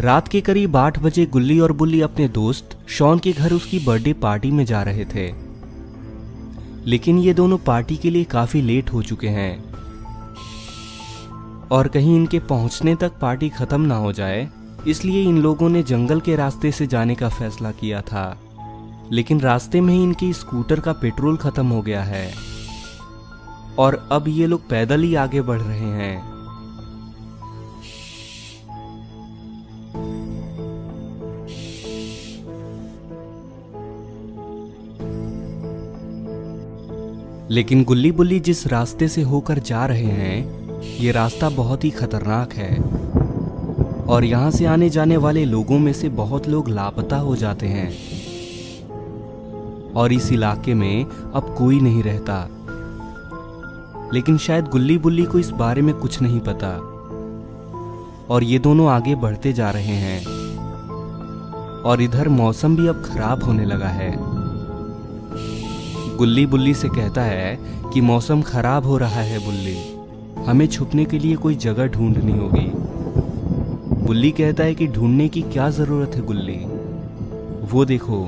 रात के करीब 8 बजे गुल्ली और बुल्ली अपने दोस्त शॉन के घर उसकी बर्थडे पार्टी में जा रहे थे, लेकिन ये दोनों पार्टी के लिए काफी लेट हो चुके हैं और कहीं इनके पहुंचने तक पार्टी खत्म ना हो जाए, इसलिए इन लोगों ने जंगल के रास्ते से जाने का फैसला किया था। लेकिन रास्ते में ही इनकी स्कूटर का पेट्रोल खत्म हो गया है और अब ये लोग पैदल ही आगे बढ़ रहे हैं। लेकिन गुल्ली बुल्ली जिस रास्ते से होकर जा रहे हैं, ये रास्ता बहुत ही खतरनाक है और यहाँ से आने जाने वाले लोगों में से बहुत लोग लापता हो जाते हैं और इस इलाके में अब कोई नहीं रहता। लेकिन शायद गुल्ली बुल्ली को इस बारे में कुछ नहीं पता और ये दोनों आगे बढ़ते जा रहे हैं और इधर मौसम भी अब खराब होने लगा है। गुल्ली बुल्ली से कहता है कि मौसम खराब हो रहा है बुल्ली, हमें छुपने के लिए कोई जगह ढूंढनी होगी। बुल्ली कहता है कि ढूंढने की क्या जरूरत है गुल्ली, वो देखो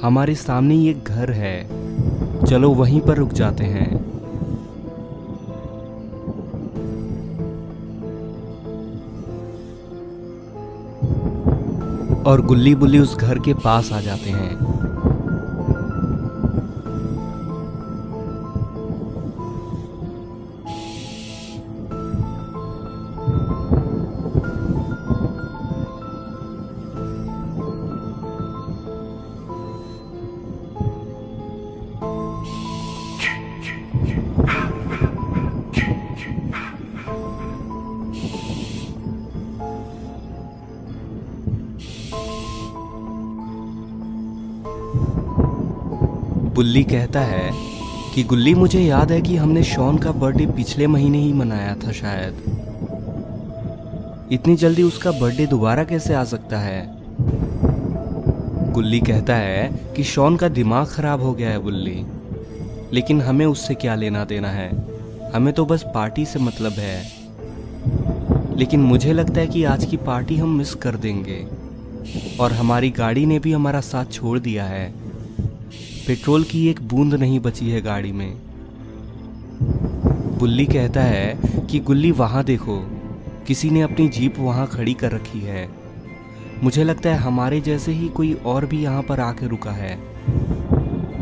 हमारे सामने ही एक घर है, चलो वहीं पर रुक जाते हैं। और गुल्ली बुल्ली उस घर के पास आ जाते हैं। बुल्ली कहता है कि गुल्ली मुझे याद है कि हमने शॉन का बर्थडे पिछले महीने ही मनाया था, शायद इतनी जल्दी उसका बर्थडे दोबारा कैसे आ सकता है। गुल्ली कहता है कि शॉन का दिमाग खराब हो गया है बुल्ली, लेकिन हमें उससे क्या लेना देना है, हमें तो बस पार्टी से मतलब है। लेकिन मुझे लगता है कि आज की पार्टी हम मिस कर देंगे और हमारी गाड़ी ने भी हमारा साथ छोड़ दिया है, पेट्रोल की एक बूंद नहीं बची है गाड़ी में। बुल्ली कहता है कि गुल्ली वहां देखो, किसी ने अपनी जीप वहां खड़ी कर रखी है, मुझे लगता है हमारे जैसे ही कोई और भी यहाँ पर आके रुका है।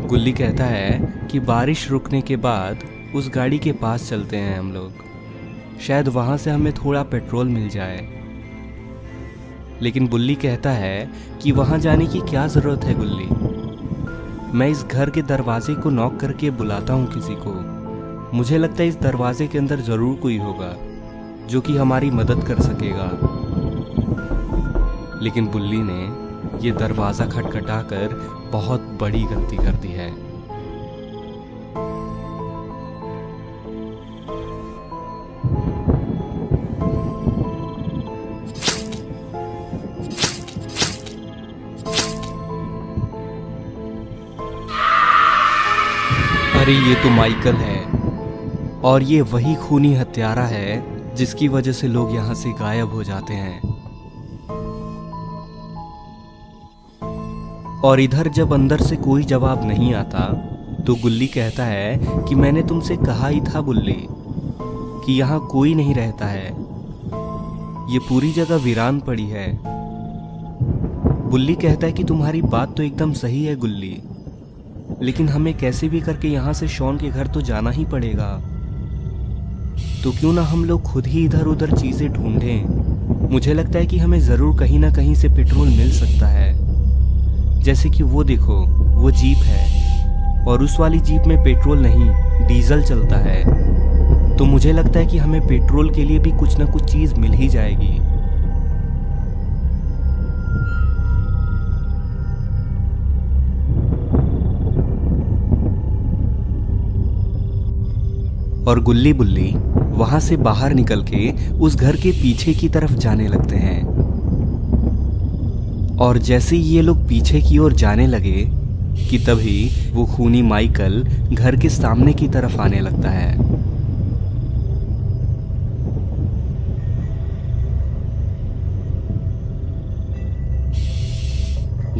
गुल्ली कहता है कि बारिश रुकने के बाद उस गाड़ी के पास चलते हैं हम लोग, शायद वहां से हमें थोड़ा पेट्रोल मिल जाए। लेकिन बुल्ली कहता है कि वहां जाने की क्या जरूरत है गुल्ली, मैं इस घर के दरवाजे को नॉक करके बुलाता हूँ किसी को, मुझे लगता है इस दरवाजे के अंदर जरूर कोई होगा जो कि हमारी मदद कर सकेगा। लेकिन बुल्ली ने ये दरवाजा खटखटाकर बहुत बड़ी गलती कर दी है। अरे ये तो माइकल है और ये वही खूनी हत्यारा है जिसकी वजह से लोग यहाँ से गायब हो जाते हैं। और इधर जब अंदर से कोई जवाब नहीं आता तो गुल्ली कहता है कि मैंने तुमसे कहा ही था बुल्ली कि यहाँ कोई नहीं रहता है, ये पूरी जगह वीरान पड़ी है। बुल्ली कहता है कि तुम्हारी बात तो एकदम सही है गुल्ली, लेकिन हमें कैसे भी करके यहाँ से शॉन के घर तो जाना ही पड़ेगा, तो क्यों ना हम लोग खुद ही इधर उधर चीजें ढूंढें। मुझे लगता है कि हमें जरूर कहीं ना कहीं से पेट्रोल मिल सकता है, जैसे कि वो देखो वो जीप है और उस वाली जीप में पेट्रोल नहीं डीजल चलता है, तो मुझे लगता है कि हमें पेट्रोल के लिए भी कुछ ना कुछ चीज मिल ही जाएगी। और गुल्ली बुल्ली वहां से बाहर निकल के उस घर के पीछे की तरफ जाने लगते हैं और जैसे ही ये लोग पीछे की ओर जाने लगे कि तभी वो खूनी माइकल घर के सामने की तरफ आने लगता है।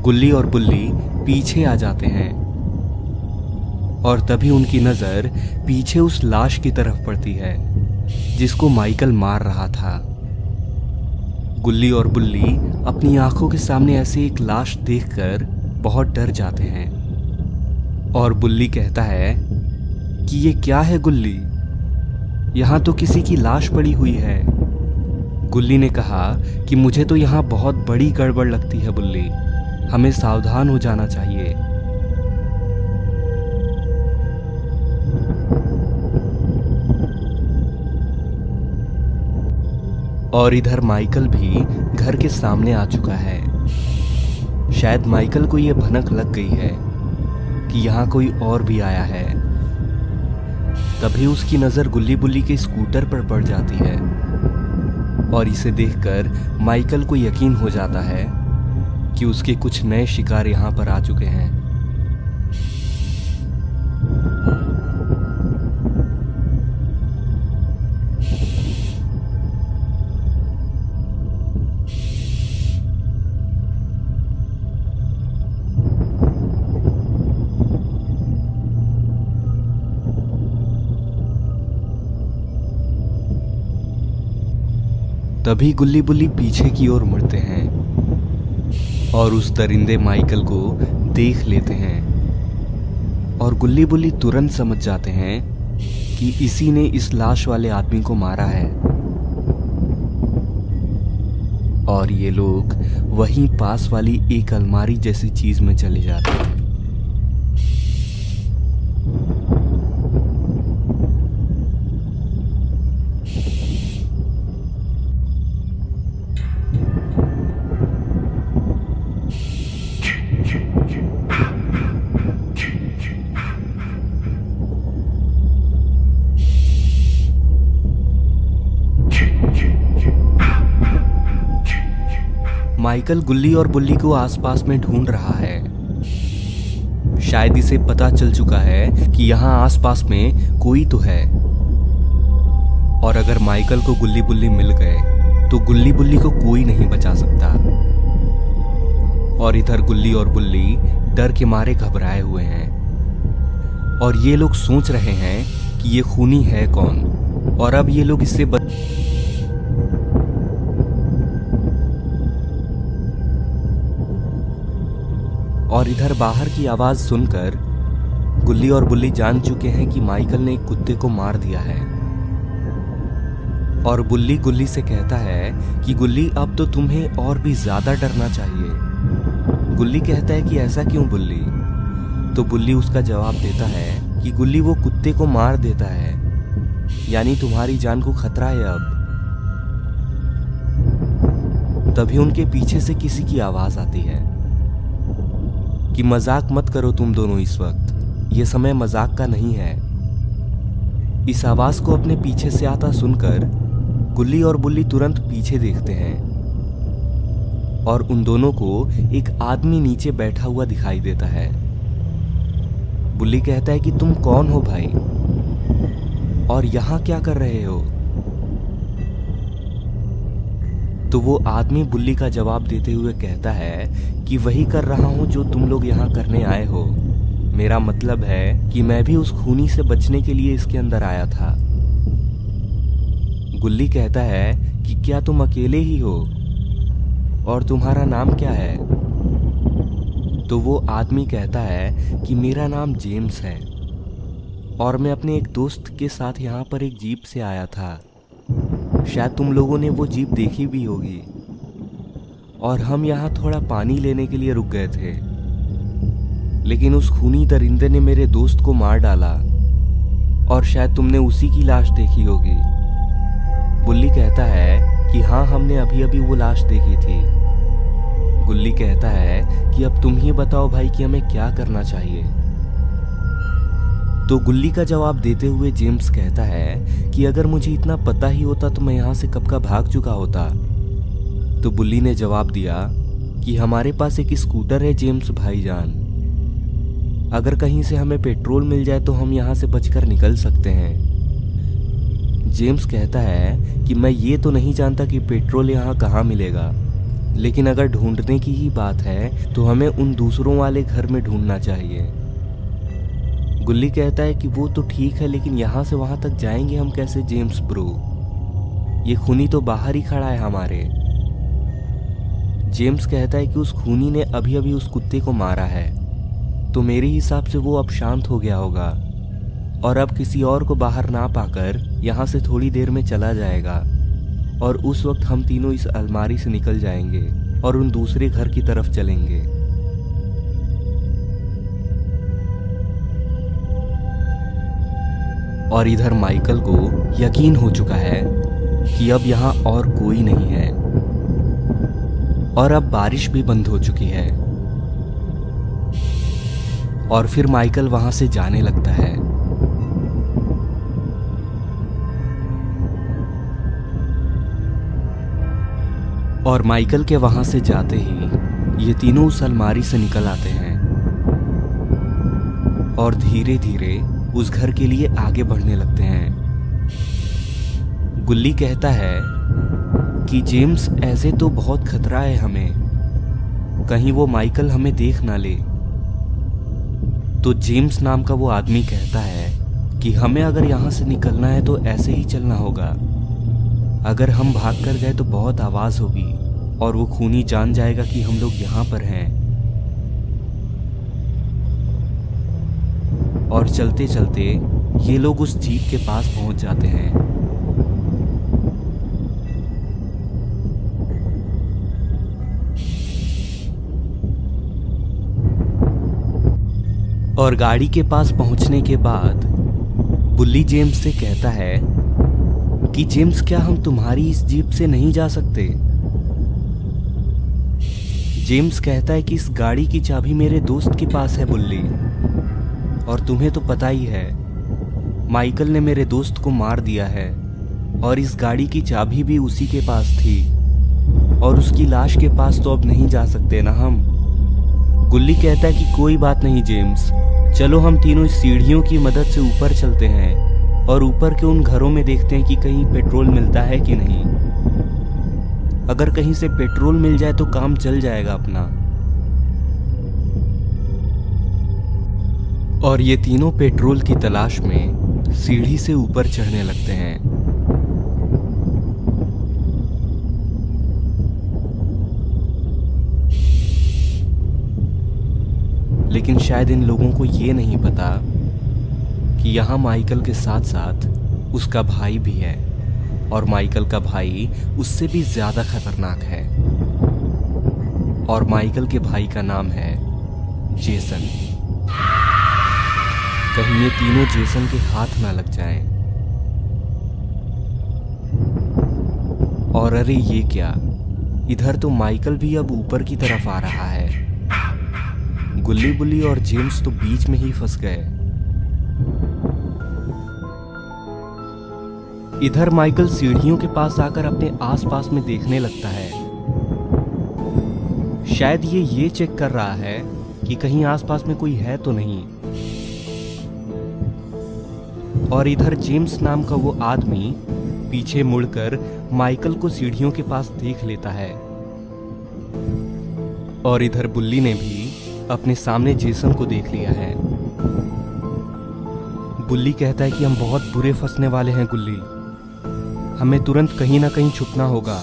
गुल्ली और बुल्ली पीछे आ जाते हैं और तभी उनकी नजर पीछे उस लाश की तरफ पड़ती है जिसको माइकल मार रहा था। गुल्ली और बुल्ली अपनी आंखों के सामने ऐसे एक लाश देखकर बहुत डर जाते हैं और बुल्ली कहता है कि ये क्या है गुल्ली, यहाँ तो किसी की लाश पड़ी हुई है। गुल्ली ने कहा कि मुझे तो यहाँ बहुत बड़ी गड़बड़ लगती है बुल्ली, हमें सावधान हो जाना चाहिए। और इधर माइकल भी घर के सामने आ चुका है। शायद माइकल को यह भनक लग गई है कि यहाँ कोई और भी आया है। तभी उसकी नजर गुल्ली बुल्ली के स्कूटर पर पड़ जाती है और इसे देखकर माइकल को यकीन हो जाता है कि उसके कुछ नए शिकार यहाँ पर आ चुके हैं। तभी गुल्ली बुल्ली पीछे की ओर मुड़ते हैं और उस दरिंदे माइकल को देख लेते हैं और गुल्ली बुल्ली तुरंत समझ जाते हैं कि इसी ने इस लाश वाले आदमी को मारा है। और ये लोग वहीं पास वाली एक अलमारी जैसी चीज में चले जाते हैं। माइकल गुल्ली और बुल्ली को आसपास में ढूंढ रहा है। शायद इसे पता चल चुका है कि यहाँ आसपास में कोई तो है और अगर माइकल को गुल्ली बुल्ली मिल गए तो गुल्ली बुल्ली को कोई नहीं बचा सकता। और इधर गुल्ली और बुल्ली डर के मारे घबराए हुए हैं और ये लोग सोच रहे हैं कि ये खूनी है कौन और अब ये लोग इससे और इधर बाहर की आवाज सुनकर गुल्ली और बुल्ली जान चुके हैं कि माइकल ने एक कुत्ते को मार दिया है। और बुल्ली गुल्ली से कहता है कि गुल्ली अब तो तुम्हें और भी ज्यादा डरना चाहिए। गुल्ली कहता है कि ऐसा क्यों बुल्ली? तो बुल्ली उसका जवाब देता है कि गुल्ली वो कुत्ते को मार देता है, यानी तुम्हारी जान को खतरा है अब। तभी उनके पीछे से किसी की आवाज आती है कि मजाक मत करो तुम दोनों, इस वक्त ये समय मजाक का नहीं है। इस आवाज को अपने पीछे से आता सुनकर गुल्ली और बुल्ली तुरंत पीछे देखते हैं और उन दोनों को एक आदमी नीचे बैठा हुआ दिखाई देता है। बुल्ली कहता है कि तुम कौन हो भाई और यहाँ क्या कर रहे हो? तो वो आदमी बुल्ली का जवाब देते हुए कहता है कि वही कर रहा हूं जो तुम लोग यहाँ करने आए हो। मेरा मतलब है कि मैं भी उस खूनी से बचने के लिए इसके अंदर आया था। गुल्ली कहता है कि क्या तुम अकेले ही हो और तुम्हारा नाम क्या है? तो वो आदमी कहता है कि मेरा नाम जेम्स है और मैं अपने एक दोस्त के साथ यहाँ पर एक जीप से आया था। शायद तुम लोगों ने वो जीप देखी भी होगी और हम यहाँ थोड़ा पानी लेने के लिए रुक गए थे, लेकिन उस खूनी दरिंदे ने मेरे दोस्त को मार डाला और शायद तुमने उसी की लाश देखी होगी। बुल्ली कहता है कि हाँ, हमने अभी अभी वो लाश देखी थी। गुल्ली कहता है कि अब तुम ही बताओ भाई कि हमें क्या करना चाहिए। तो गुल्ली का जवाब देते हुए जेम्स कहता है कि अगर मुझे इतना पता ही होता तो मैं यहाँ से कब का भाग चुका होता। तो बुल्ली ने जवाब दिया कि हमारे पास एक स्कूटर है जेम्स भाईजान, अगर कहीं से हमें पेट्रोल मिल जाए तो हम यहाँ से बचकर निकल सकते हैं। जेम्स कहता है कि मैं ये तो नहीं जानता कि पेट्रोल यहाँ कहाँ मिलेगा, लेकिन अगर ढूंढने की ही बात है तो हमें उन दूसरों वाले घर में ढूंढना चाहिए। गुल्ली कहता है कि वो तो ठीक है, लेकिन यहाँ से वहाँ तक जाएंगे हम कैसे जेम्स ब्रो? ये खूनी तो बाहर ही खड़ा है हमारे। जेम्स कहता है कि उस खूनी ने अभी अभी उस कुत्ते को मारा है, तो मेरे हिसाब से वो अब शांत हो गया होगा और अब किसी और को बाहर ना पाकर यहाँ से थोड़ी देर में चला जाएगा, और उस वक्त हम तीनों इस अलमारी से निकल जाएंगे और उन दूसरे घर की तरफ चलेंगे। और इधर माइकल को यकीन हो चुका है कि अब यहाँ और कोई नहीं है, और अब बारिश भी बंद हो चुकी है। और फिर माइकल वहां से जाने लगता है। और माइकल के वहां से जाते ही ये तीनों उस अलमारी से निकल आते हैं और धीरे धीरे उस घर के लिए आगे बढ़ने लगते हैं। गुल्ली कहता है कि जेम्स, ऐसे तो बहुत खतरा है हमें, कहीं वो माइकल हमें देख ना ले। तो जेम्स नाम का वो आदमी कहता है कि हमें अगर यहाँ से निकलना है तो ऐसे ही चलना होगा। अगर हम भाग कर गए तो बहुत आवाज होगी और वो खूनी जान जाएगा कि हम लोग यहाँ पर हैं। और चलते चलते ये लोग उस जीप के पास पहुंच जाते हैं। और गाड़ी के पास पहुंचने के बाद बुल्ली जेम्स से कहता है कि जेम्स, क्या हम तुम्हारी इस जीप से नहीं जा सकते? जेम्स कहता है कि इस गाड़ी की चाबी मेरे दोस्त के पास है बुल्ली, और तुम्हें तो पता ही है माइकल ने मेरे दोस्त को मार दिया है और इस गाड़ी की चाबी भी उसी के पास थी, और उसकी लाश के पास तो अब नहीं जा सकते ना हम। गुल्ली कहता है कि कोई बात नहीं जेम्स, चलो हम तीनों इस सीढ़ियों की मदद से ऊपर चलते हैं और ऊपर के उन घरों में देखते हैं कि कहीं पेट्रोल मिलता है कि नहीं। अगर कहीं से पेट्रोल मिल जाए तो काम चल जाएगा अपना। और ये तीनों पेट्रोल की तलाश में सीढ़ी से ऊपर चढ़ने लगते हैं। लेकिन शायद इन लोगों को ये नहीं पता कि यहाँ माइकल के साथ साथ उसका भाई भी है, और माइकल का भाई उससे भी ज्यादा खतरनाक है। और माइकल के भाई का नाम है जेसन। कहीं ये तीनों जेसन के हाथ ना लग जाएं। और अरे ये क्या, इधर तो माइकल भी अब ऊपर की तरफ आ रहा है। गुल्ली बुल्ली और जेम्स तो बीच में ही फंस गए। इधर माइकल सीढ़ियों के पास आकर अपने आसपास में देखने लगता है। शायद ये चेक कर रहा है कि कहीं आसपास में कोई है तो नहीं। और इधर जेम्स नाम का वो आदमी पीछे मुड़कर माइकल को सीढ़ियों के पास देख लेता है। और इधर बुल्ली ने भी अपने सामने जेसन को देख लिया है। बुल्ली कहता है कि हम बहुत बुरे फंसने वाले हैं गुल्ली, हमें तुरंत कहीं ना कहीं छुपना होगा।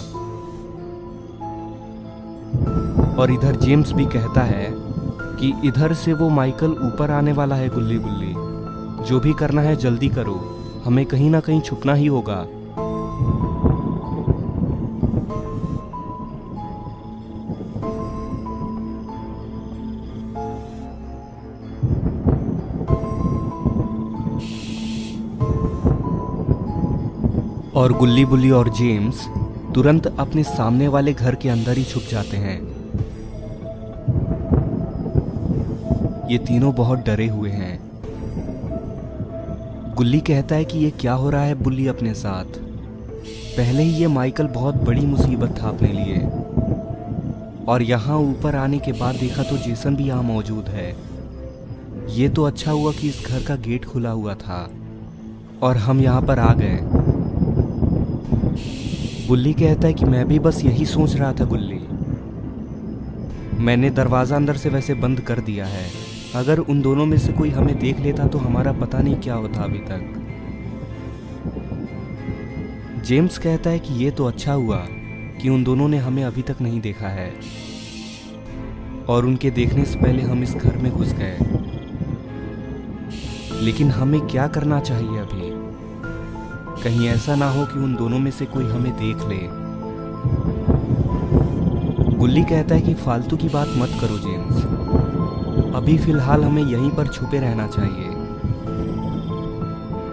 और इधर जेम्स भी कहता है कि इधर से वो माइकल ऊपर आने वाला है गुल्ली बुल्ली, जो भी करना है जल्दी करो, हमें कहीं ना कहीं छुपना ही होगा। और गुल्ली बुल्ली और जेम्स तुरंत अपने सामने वाले घर के अंदर ही छुप जाते हैं। ये तीनों बहुत डरे हुए हैं। गुल्ली कहता है कि ये क्या हो रहा है बुल्ली अपने साथ। पहले ही ये माइकल बहुत बड़ी मुसीबत था अपने लिए, और यहाँ ऊपर आने के बाद देखा तो जेसन भी यहाँ मौजूद है। ये तो अच्छा हुआ कि इस घर का गेट खुला हुआ था और हम यहाँ पर आ गए। बुल्ली कहता है कि मैं भी बस यही सोच रहा था गुल्ली, मैंने दरवाज़ा अंदर से वैसे बंद कर दिया है। अगर उन दोनों में से कोई हमें देख लेता तो हमारा पता नहीं क्या होता अभी तक। जेम्स कहता है कि ये तो अच्छा हुआ कि उन दोनों ने हमें अभी तक नहीं देखा है और उनके देखने से पहले हम इस घर में घुस गए। लेकिन हमें क्या करना चाहिए अभी? कहीं ऐसा ना हो कि उन दोनों में से कोई हमें देख ले। गुल्ली कहता है कि फालतू की बात मत करो जेम्स, अभी फिलहाल हमें यहीं पर छुपे रहना चाहिए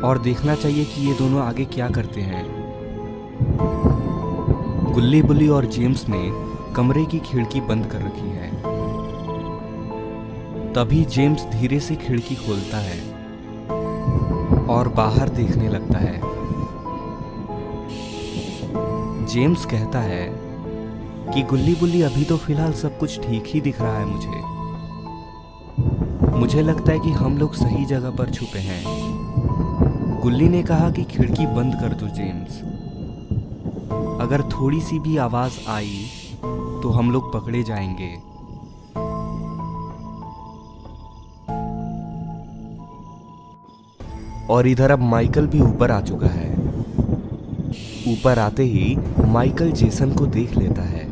और देखना चाहिए कि ये दोनों आगे क्या करते हैं। गुल्ली बुल्ली और जेम्स ने कमरे की खिड़की बंद कर रखी है। तभी जेम्स धीरे से खिड़की खोलता है और बाहर देखने लगता है। जेम्स कहता है कि गुल्ली बुल्ली अभी तो फिलहाल सब कुछ ठीक ही दिख रहा है मुझे लगता है कि हम लोग सही जगह पर छुपे हैं। गुल्ली ने कहा कि खिड़की बंद कर दो जेम्स, अगर थोड़ी सी भी आवाज आई तो हम लोग पकड़े जाएंगे। और इधर अब माइकल भी ऊपर आ चुका है। ऊपर आते ही माइकल जेसन को देख लेता है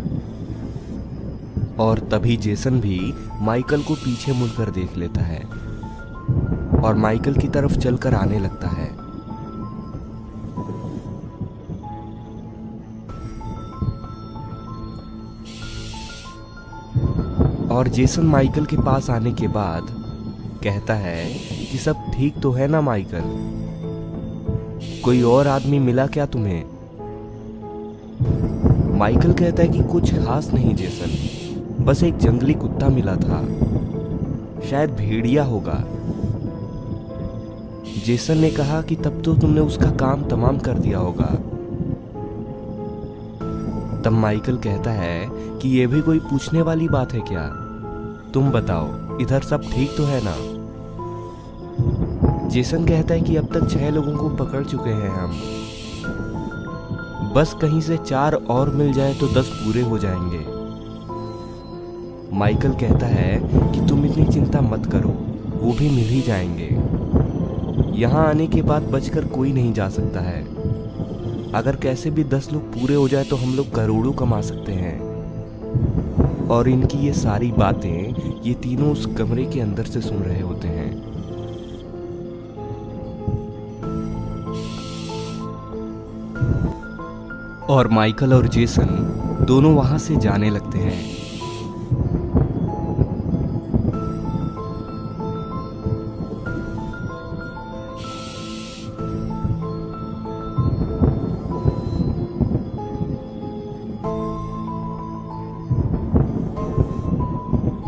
और तभी जेसन भी माइकल को पीछे मुड़कर देख लेता है और माइकल की तरफ चलकर आने लगता है। और जेसन माइकल के पास आने के बाद कहता है कि सब ठीक तो है ना माइकल? कोई और आदमी मिला क्या तुम्हें? माइकल कहता है कि कुछ खास नहीं जेसन, बस एक जंगली कुत्ता मिला था, शायद भेड़िया होगा। जेसन ने कहा कि तब तो तुमने उसका काम तमाम कर दिया होगा। तब माइकल कहता है कि यह भी कोई पूछने वाली बात है क्या? तुम बताओ, इधर सब ठीक तो है ना? जेसन कहता है कि अब तक 6 लोगों को पकड़ चुके हैं हम, बस कहीं से 4 और मिल जाए तो 10 पूरे हो जाएंगे। माइकल कहता है कि तुम इतनी चिंता मत करो, वो भी मिल ही जाएंगे। यहाँ आने के बाद बचकर कोई नहीं जा सकता है। अगर कैसे भी 10 लोग पूरे हो जाए तो हम लोग करोड़ों कमा सकते हैं। और इनकी ये सारी बातें ये तीनों उस कमरे के अंदर से सुन रहे होते हैं। और माइकल और जेसन दोनों वहां से जाने लगते हैं।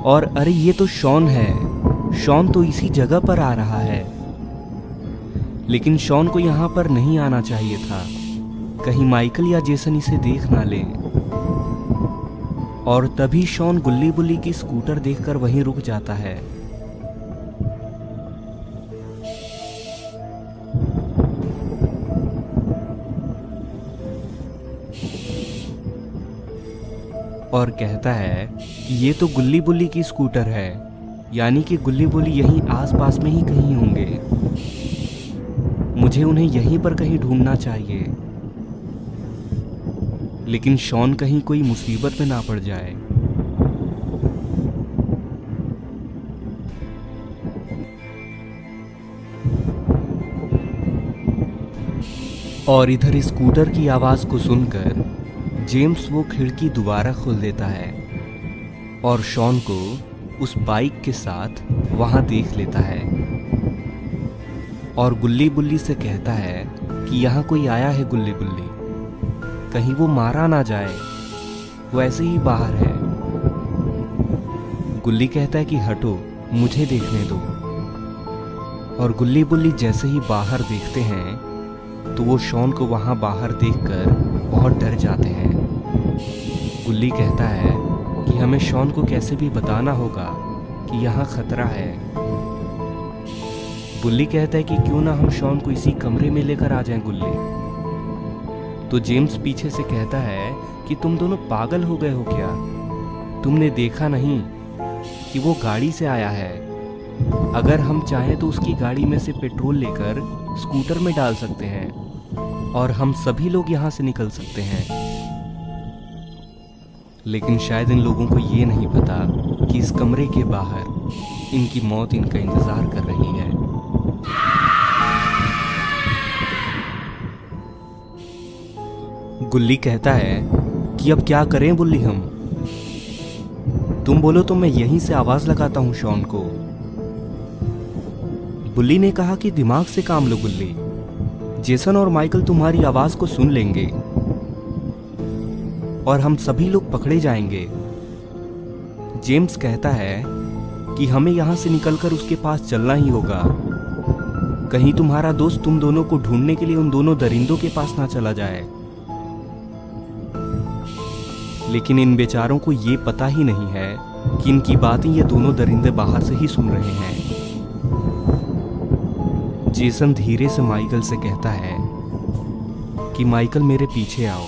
और अरे ये तो शॉन है, शॉन तो इसी जगह पर आ रहा है। लेकिन शॉन को यहाँ पर नहीं आना चाहिए था, कहीं माइकल या जेसन इसे देख ना ले। और तभी शॉन गुल्ली बुल्ली की स्कूटर देखकर वहीं रुक जाता है। और कहता है कि ये तो गुल्ली बुल्ली की स्कूटर है, यानी कि गुल्ली बुल्ली यहीं आसपास में ही कहीं होंगे। मुझे उन्हें यहीं पर कहीं ढूंढना चाहिए, लेकिन शॉन कहीं कोई मुसीबत में ना पड़ जाए। और इधर स्कूटर की आवाज को सुनकर जेम्स वो खिड़की दोबारा खोल देता है और शॉन को उस बाइक के साथ वहां देख लेता है और गुल्ली बुल्ली से कहता है कि यहाँ कोई आया है गुल्ली बुल्ली, कहीं वो मारा ना जाए, वो ऐसे ही बाहर है। गुल्ली कहता है कि हटो, मुझे देखने दो। और गुल्ली बुल्ली जैसे ही बाहर देखते हैं तो वो शॉन को वहां बाहर देखकर बहुत डर जाते हैं। गुल्ली कहता है कि हमें शॉन को कैसे भी बताना होगा कि यहाँ खतरा है। गुल्ली कहता है कि क्यों ना हम शॉन को इसी कमरे में लेकर आ जाएं गुल्ली। तो जेम्स पीछे से कहता है कि तुम दोनों पागल हो गए हो क्या? तुमने देखा नहीं कि वो गाड़ी से आया है। अगर हम चाहें तो उसकी गाड़ी में से पेट्रोल लेकर स्कूटर में डाल सकते हैं और हम सभी लोग यहाँ से निकल सकते हैं। लेकिन शायद इन लोगों को ये नहीं पता कि इस कमरे के बाहर इनकी मौत इनका इंतजार कर रही है। गुल्ली कहता है कि अब क्या करें बुल्ली हम? तुम बोलो तो मैं यहीं से आवाज लगाता हूं शॉन को। बुल्ली ने कहा कि दिमाग से काम लो गुल्ली, जेसन और माइकल तुम्हारी आवाज को सुन लेंगे और हम सभी लोग पकड़े जाएंगे। जेम्स कहता है कि हमें यहां से निकलकर उसके पास चलना ही होगा। कहीं तुम्हारा दोस्त तुम दोनों को ढूंढने के लिए उन दोनों दरिंदों के पास ना चला जाए। लेकिन इन बेचारों को ये पता ही नहीं है कि इनकी बातें ये दोनों दरिंदे बाहर से ही सुन रहे हैं। जेसन धीरे से माइकल से कहता है कि माइकल मेरे पीछे आओ।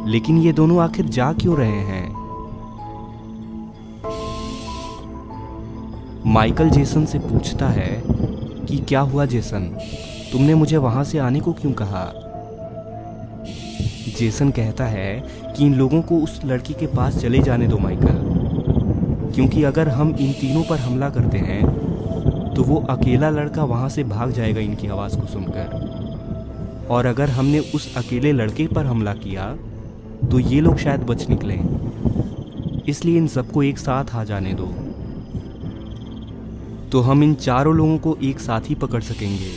लेकिन ये दोनों आखिर जा क्यों रहे हैं? माइकल जेसन से पूछता है कि क्या हुआ जेसन, तुमने मुझे वहां से आने को क्यों कहा? जेसन कहता है कि इन लोगों को उस लड़की के पास चले जाने दो माइकल, क्योंकि अगर हम इन तीनों पर हमला करते हैं तो वो अकेला लड़का वहां से भाग जाएगा इनकी आवाज को सुनकर, और अगर हमने उस अकेले लड़के पर हमला किया तो ये लोग शायद बच निकलें। इसलिए इन सबको एक साथ आ जाने दो, तो हम इन चारों लोगों को एक साथ ही पकड़ सकेंगे।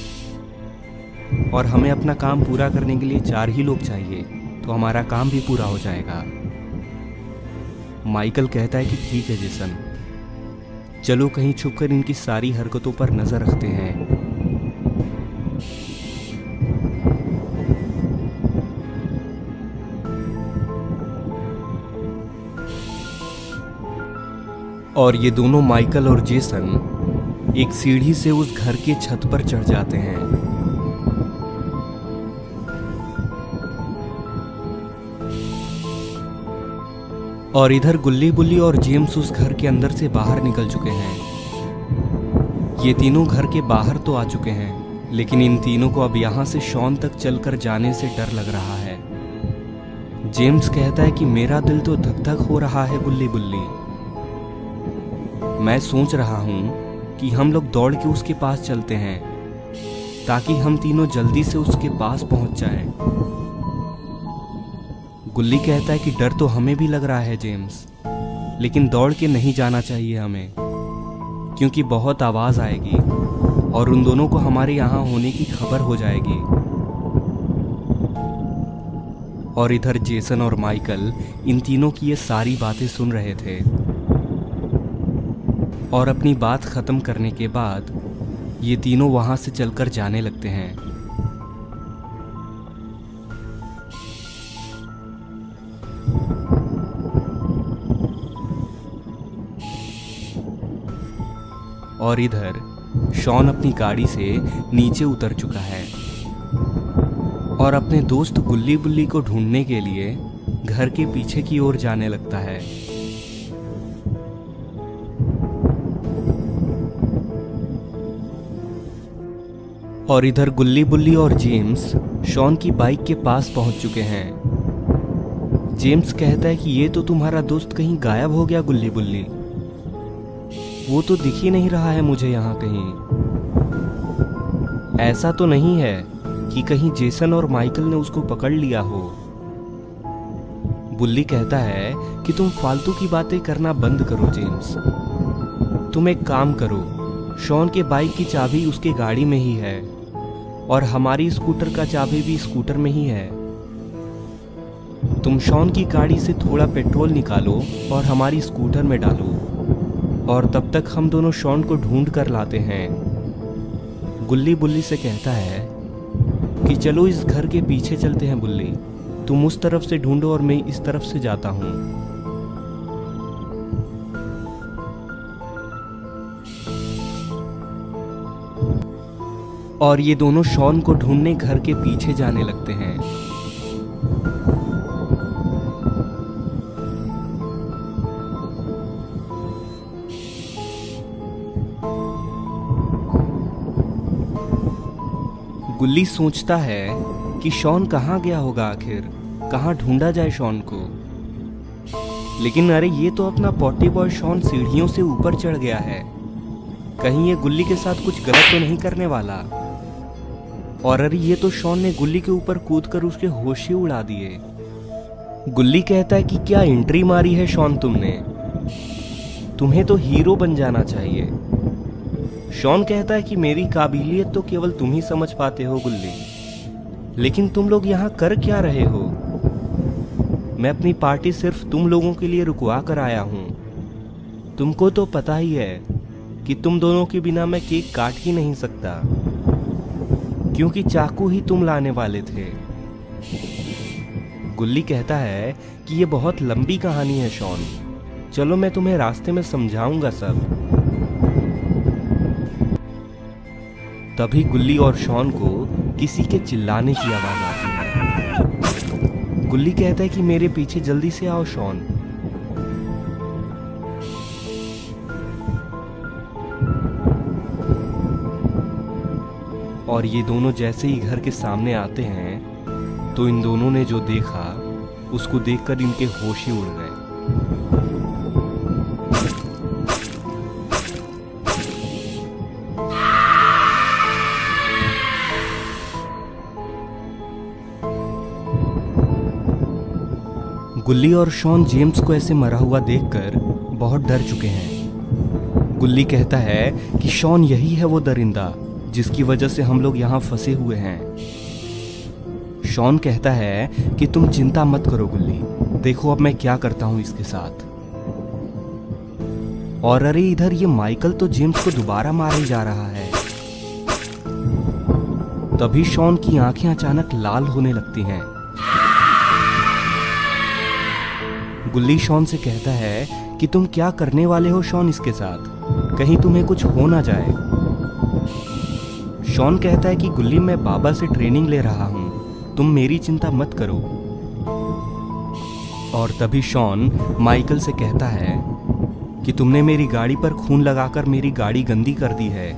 और हमें अपना काम पूरा करने के लिए 4 ही लोग चाहिए, तो हमारा काम भी पूरा हो जाएगा। माइकल कहता है कि ठीक है जेसन, चलो कहीं छुपकर इनकी सारी हरकतों पर नजर रखते हैं। और ये दोनों माइकल और जेसन एक सीढ़ी से उस घर के छत पर चढ़ जाते हैं। और इधर गुल्ली बुल्ली और जेम्स उस घर के अंदर से बाहर निकल चुके हैं। ये तीनों घर के बाहर तो आ चुके हैं, लेकिन इन तीनों को अब यहां से शॉन तक चलकर जाने से डर लग रहा है। जेम्स कहता है कि मेरा दिल तो धक धक हो रहा है गुल्ली बुल्ली। मैं सोच रहा हूं कि हम लोग दौड़ के उसके पास चलते हैं ताकि हम तीनों जल्दी से उसके पास पहुंच जाएं। गुल्ली कहता है कि डर तो हमें भी लग रहा है जेम्स, लेकिन दौड़ के नहीं जाना चाहिए हमें, क्योंकि बहुत आवाज आएगी और उन दोनों को हमारे यहाँ होने की खबर हो जाएगी। और इधर जेसन और माइकल इन तीनों की ये सारी बातें सुन रहे थे, और अपनी बात खत्म करने के बाद ये तीनों वहां से चलकर जाने लगते हैं। और इधर शॉन अपनी गाड़ी से नीचे उतर चुका है और अपने दोस्त गुल्ली बुल्ली को ढूंढने के लिए घर के पीछे की ओर जाने लगता है। और इधर गुल्ली बुल्ली और जेम्स शॉन की बाइक के पास पहुंच चुके हैं। जेम्स कहता है कि ये तो तुम्हारा दोस्त कहीं गायब हो गया गुल्ली बुल्ली, वो तो दिख ही नहीं रहा है मुझे यहाँ कहीं। ऐसा तो नहीं है कि कहीं जेसन और माइकल ने उसको पकड़ लिया हो। बुल्ली कहता है कि तुम फालतू की बातें करना बंद करो जेम्स, तुम एक काम करो, शॉन के बाइक की चाबी उसके गाड़ी में ही है और हमारी स्कूटर का चाबी भी स्कूटर में ही है। तुम शॉन की गाड़ी से थोड़ा पेट्रोल निकालो और हमारी स्कूटर में डालो, और तब तक हम दोनों शॉन को ढूंढ कर लाते हैं। गुल्ली बुल्ली से कहता है कि चलो इस घर के पीछे चलते हैं बुल्ली, तुम उस तरफ से ढूंढो और मैं इस तरफ से जाता हूँ। और ये दोनों शॉन को ढूंढने घर के पीछे जाने लगते हैं। गुल्ली सोचता है कि शॉन कहाँ गया होगा, आखिर कहाँ ढूंढा जाए शॉन को। लेकिन अरे ये तो अपना पॉटी बॉय शॉन सीढ़ियों से ऊपर चढ़ गया है, कहीं ये गुल्ली के साथ कुछ गलत तो नहीं करने वाला। और अरे ये तो शॉन ने गुल्ली के ऊपर कूदकर उसके होश ही उड़ा दिए। गुल्ली कहता है कि क्या एंट्री मारी है शॉन तुमने, तुम्हें तो हीरो बन जाना चाहिए। शॉन कहता है कि मेरी काबिलियत तो केवल तुम ही समझ पाते हो गुल्ली, लेकिन तुम लोग यहाँ कर क्या रहे हो? मैं अपनी पार्टी सिर्फ तुम लोगों के लिए रुकवा कर आया हूँ। तुमको तो पता ही है कि तुम दोनों के बिना मैं केक काट ही नहीं सकता, क्योंकि चाकू ही तुम लाने वाले थे। गुल्ली कहता है कि ये बहुत लंबी कहानी है शॉन, चलो मैं तुम्हें रास्ते में समझाऊंगा सब। तभी गुल्ली और शॉन को किसी के चिल्लाने की आवाज आती है। गुल्ली कहता है कि मेरे पीछे जल्दी से आओ शॉन। और ये दोनों जैसे ही घर के सामने आते हैं तो इन दोनों ने जो देखा उसको देखकर इनके होश ही उड़ गए। गुल्ली और शॉन जेम्स को ऐसे मरा हुआ देखकर बहुत डर चुके हैं। गुल्ली कहता है कि शॉन यही है वो दरिंदा जिसकी वजह से हम लोग यहाँ फंसे हुए हैं। शॉन कहता है कि तुम चिंता मत करो गुल्ली, देखो अब मैं क्या करता हूँ इसके साथ। और अरे इधर ये माइकल तो जेम्स को दोबारा मारे जा रहा है। तभी शॉन की आंखें अचानक लाल होने लगती हैं। गुल्ली शॉन से कहता है कि तुम क्या करने वाले हो शॉन इसके साथ, कहीं तुम्हें कुछ हो ना जाए। शॉन कहता है कि गुल्ली मैं बाबा से ट्रेनिंग ले रहा हूं, तुम मेरी चिंता मत करो। और तभी शॉन माइकल से कहता है कि तुमने मेरी गाड़ी पर खून लगाकर मेरी गाड़ी गंदी कर दी है,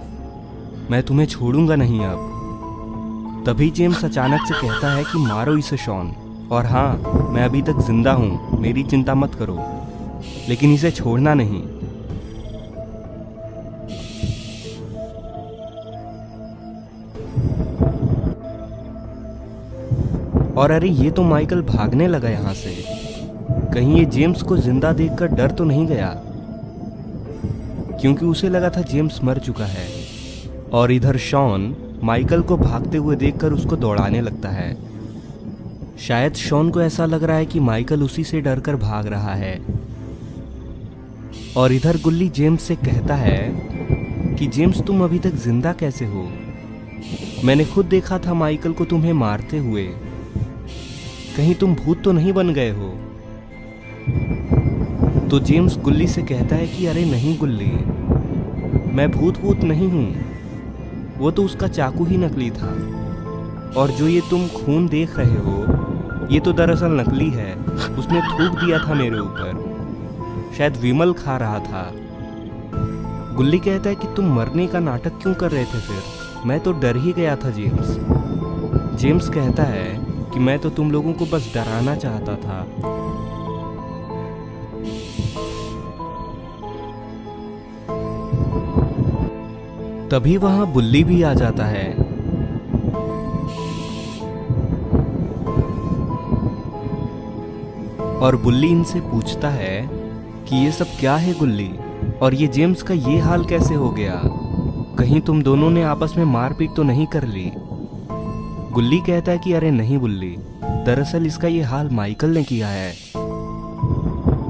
मैं तुम्हें छोड़ूंगा नहीं अब। तभी जेम्स अचानक से कहता है कि मारो इसे शॉन, और हाँ मैं अभी तक जिंदा हूं, मेरी चिंता मत करो, लेकिन इसे छोड़ना नहीं। और अरे ये तो माइकल भागने लगा यहां से, कहीं ये जेम्स को जिंदा देखकर डर तो नहीं गया, क्योंकि उसे लगा था जेम्स मर चुका है। और इधर शॉन माइकल को भागते हुए देखकर उसको दौड़ाने लगता है। शायद शॉन को ऐसा लग रहा है कि माइकल उसी से डरकर भाग रहा है। और इधर गुल्ली जेम्स से कहता है कि जेम्स तुम अभी तक जिंदा कैसे हो, मैंने खुद देखा था माइकल को तुम्हें मारते हुए, कहीं तुम भूत तो नहीं बन गए हो। तो जेम्स गुल्ली से कहता है कि अरे नहीं गुल्ली, मैं भूत नहीं हूं, वो तो उसका चाकू ही नकली था, और जो ये तुम खून देख रहे हो ये तो दरअसल नकली है, उसने थूक दिया था मेरे ऊपर, शायद विमल खा रहा था। गुल्ली कहता है कि तुम मरने का नाटक क्यों कर रहे थे फिर, मैं तो डर ही गया था जेम्स। जेम्स कहता है कि मैं तो तुम लोगों को बस डराना चाहता था। तभी वहां बुल्ली भी आ जाता है। और बुल्ली इनसे पूछता है कि ये सब क्या है गुल्ली, और ये जेम्स का ये हाल कैसे हो गया, कहीं तुम दोनों ने आपस में मारपीट तो नहीं कर ली। गुल्ली कहता है कि अरे नहीं बुल्ली, दरअसल इसका ये हाल माइकल ने किया है।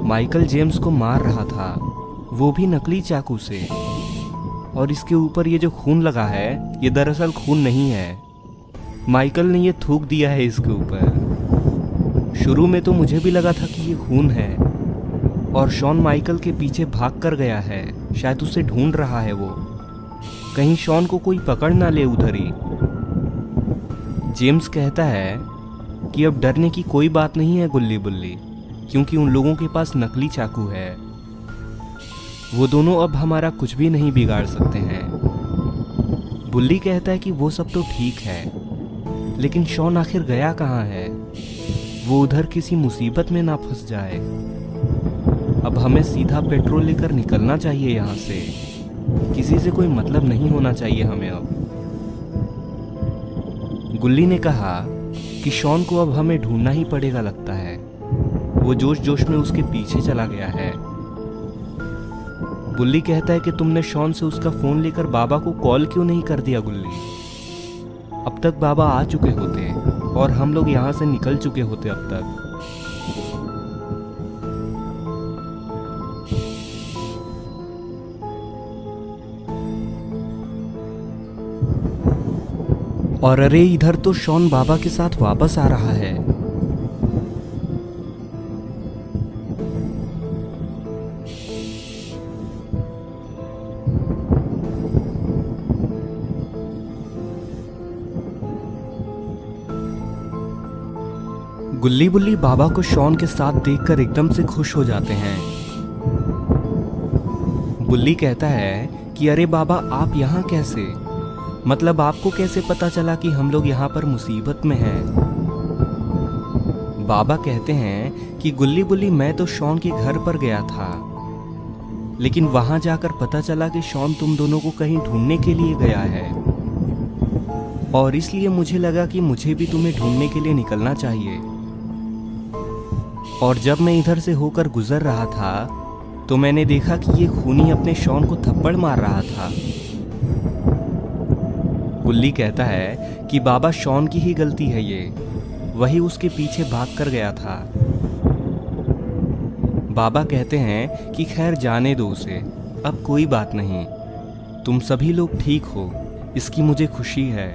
माइकल जेम्स को मार रहा था, वो भी नकली चाकू से, और इसके ऊपर ये जो खून लगा है ये दरअसल खून नहीं है, माइकल ने ये थूक दिया है इसके ऊपर। शुरू में तो मुझे भी लगा था कि ये खून है, और शॉन माइकल के पीछे भाग कर गया है, शायद उसे ढूंढ रहा है वो। कहीं शॉन को कोई पकड़ ना ले उधर ही। जेम्स कहता है कि अब डरने की कोई बात नहीं है गुल्ली बुल्ली, क्योंकि उन लोगों के पास नकली चाकू है। वो दोनों अब हमारा कुछ भी नहीं बिगाड़ सकते हैं। बुल्ली कहता है कि वो सब तो ठीक है, लेकिन शॉन आखिर गया कहाँ है? वो उधर किसी मुसीबत में ना फंस जाए। अब हमें सीधा पेट्रोल लेकर निकलना चाहिए यहाँ से। किसी से कोई मतलब नहीं होना चाहिए हमें अब। गुल्ली ने कहा कि शॉन को अब हमें ढूंढना ही पड़ेगा लगता है। वो जोश जोश में उसके पीछे चला गया है। बुल्ली कहता है कि तुमने शॉन से उसका फोन लेकर बाबा को कॉल क्यों नहीं कर दिया गुल्ली? अब तक बाबा आ चुके होते और हम लोग यहाँ से निकल चुके होते अब तक। और अरे इधर तो शॉन बाबा के साथ वापस आ रहा है। गुल्ली बुल्ली बाबा को शॉन के साथ देखकर एकदम से खुश हो जाते हैं। बुल्ली कहता है कि अरे बाबा आप यहाँ कैसे? मतलब आपको कैसे पता चला कि हम लोग यहाँ पर मुसीबत में हैं? बाबा कहते हैं कि गुल्ली बुल्ली मैं तो शॉन के घर पर गया था, लेकिन वहां जाकर पता चला कि शॉन तुम दोनों को कहीं ढूंढने के लिए गया है, और इसलिए मुझे लगा कि मुझे भी तुम्हें ढूंढने के लिए निकलना चाहिए। और जब मैं इधर से होकर गुजर रहा था तो मैंने देखा कि ये खूनी अपने शॉन को थप्पड़ मार रहा था। गुल्ली कहता है कि बाबा शॉन की ही गलती है ये, वही उसके पीछे भाग कर गया था। बाबा कहते हैं कि खैर जाने दो उसे, अब कोई बात नहीं, तुम सभी लोग ठीक हो, इसकी मुझे खुशी है।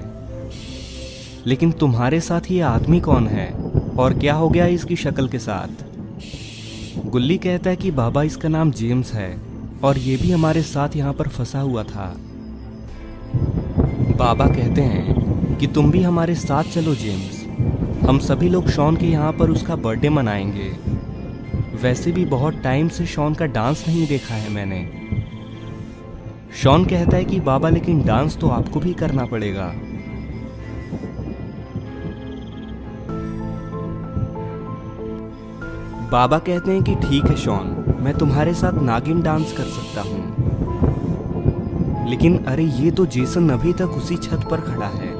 लेकिन तुम्हारे साथ ये आदमी कौन है और क्या हो गया इसकी शक्ल के साथ? गुल्ली कहता है कि बाबा इसका नाम जेम्स है और ये भी हमारे साथ यहाँ पर फंसा हुआ था। बाबा कहते हैं कि तुम भी हमारे साथ चलो जेम्स, हम सभी लोग शॉन के यहाँ पर उसका बर्थडे मनाएंगे। वैसे भी बहुत टाइम से शॉन का डांस नहीं देखा है मैंने। शॉन कहता है कि बाबा लेकिन डांस तो आपको भी करना पड़ेगा। बाबा कहते हैं कि ठीक है शॉन, मैं तुम्हारे साथ नागिन डांस कर सकता हूँ। लेकिन अरे ये तो जेसन अभी तक उसी छत पर खड़ा है,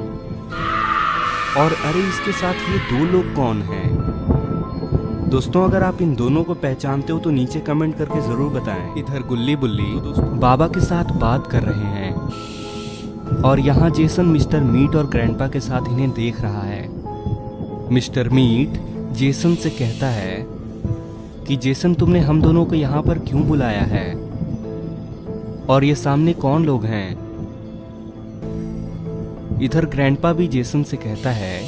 और अरे इसके साथ ये दो लोग कौन हैं? दोस्तों अगर आप इन दोनों को पहचानते हो तो नीचे कमेंट करके जरूर बताएं। इधर गुल्ली बुल्ली बाबा के साथ बात कर रहे हैं और यहाँ जेसन मिस्टर मीट और ग्रैंडपा के साथ इन्हें देख रहा है। मिस्टर मीट जेसन से कहता है कि जेसन तुमने हम दोनों को यहाँ पर क्यों बुलाया है, और ये सामने कौन लोग हैं? इधर ग्रैंडपा भी जेसन से कहता है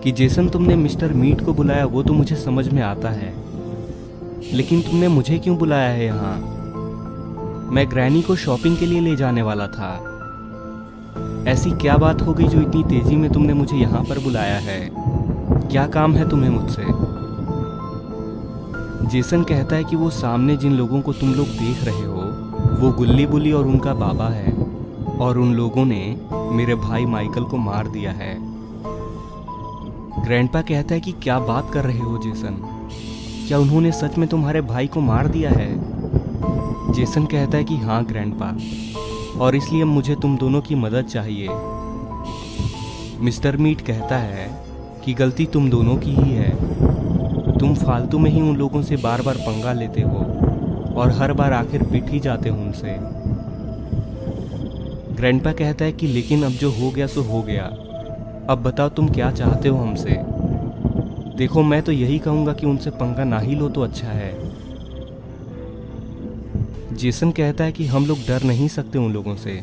कि जेसन तुमने मिस्टर मीट को बुलाया वो तो मुझे समझ में आता है, लेकिन तुमने मुझे क्यों बुलाया है यहाँ? मैं ग्रैनी को शॉपिंग के लिए ले जाने वाला था। ऐसी क्या बात हो गई जो इतनी तेजी में तुमने मुझे यहाँ पर बुलाया है? क्या काम है तुम्हें मुझसे? जेसन कहता है कि वो सामने जिन लोगों को तुम लोग देख रहे हो वो गुल्ली बुल्ली और उनका बाबा है, और उन लोगों ने मेरे भाई माइकल को मार दिया है। ग्रैंडपा कहता है कि क्या बात कर रहे हो जेसन, क्या उन्होंने सच में तुम्हारे भाई को मार दिया है? जेसन कहता है कि हाँ ग्रैंडपा, और इसलिए मुझे तुम दोनों की मदद चाहिए। मिस्टर मीट कहता है कि गलती तुम दोनों की ही है, तुम फालतू में ही उन लोगों से बार बार पंगा लेते हो और हर बार आखिर पिट ही जाते हो उनसे। ग्रैंडपा कहता है कि लेकिन अब जो हो गया सो हो गया, अब बताओ तुम क्या चाहते हो हमसे? देखो मैं तो यही कहूँगा कि उनसे पंगा ना ही लो तो अच्छा है। जेसन कहता है कि हम लोग डर नहीं सकते उन लोगों से,